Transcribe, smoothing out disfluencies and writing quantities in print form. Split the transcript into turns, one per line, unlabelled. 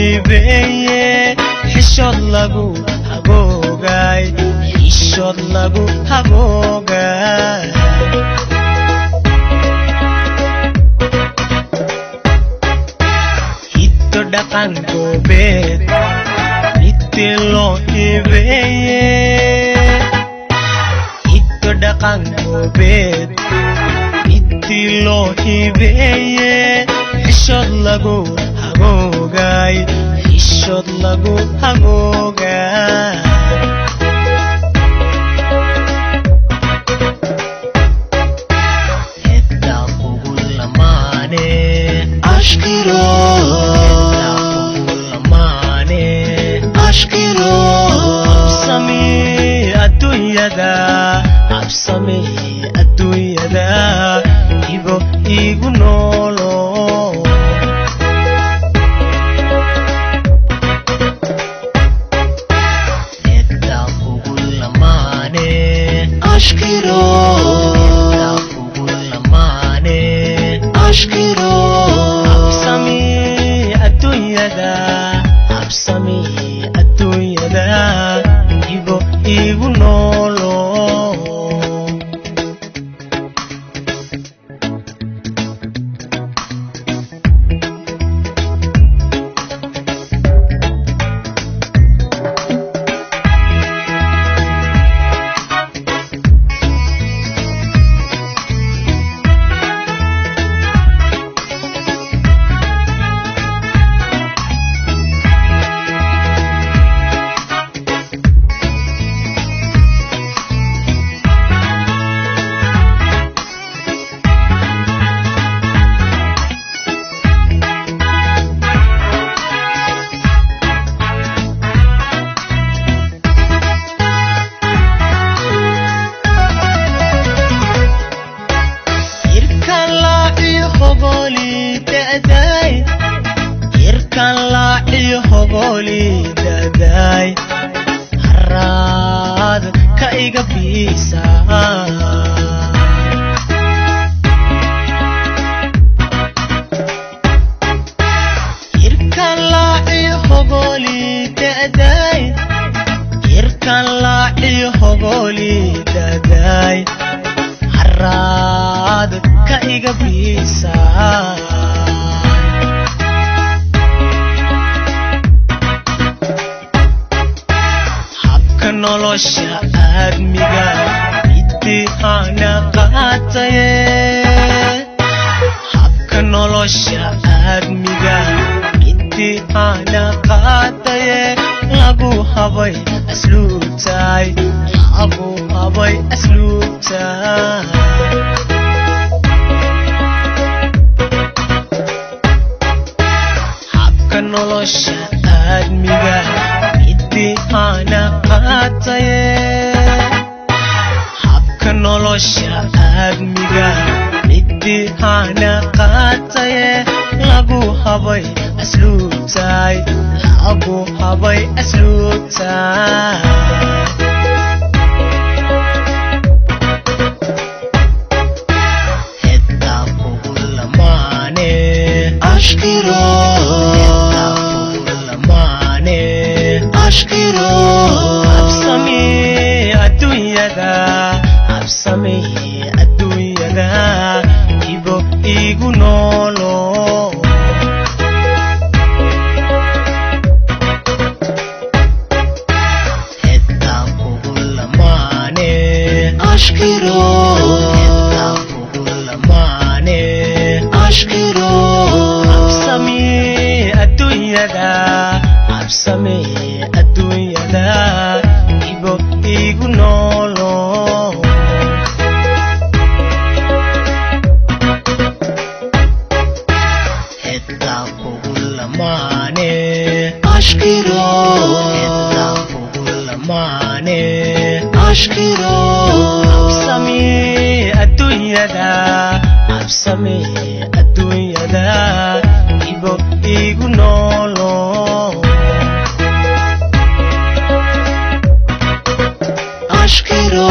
hibeye xishod lagu hagoogay xishod lagu hagoogay hiddo dhaqan goobeed inti loo hibeye hiddo dhaqan goobeed inti loo hibeye xishod lagu hagoogay xishod lagu hagoogay hedda kugu lamaane ashkiro kugu lamaane ashkiro absami adduunyada ibo igu noolo Ashkiro kugu lamaane ashkiro absami adduunyada ibo igu noolo hogoli daday harad ka iga biisa irkan laaci hogoli daday harad ka iga biisa nolosha aadmiga imtixaana qaataye habka nolosha aadmiga imtixaana qaataye lagu habay asluubtay habka nolosha aadmiga imtixaana qaataye habka nolosha aadmiga imtixaana qaataye lagu habay asluubtay hedda kugu lamaane ashkiro ashkiro absami adduunyada ibo igu noolo hedda kugu lamaane ashkiro absami adduunyada ibo igu noolo hedda kugu lamaane ashkiro absami adduunyada ibo igu noolo ashkiro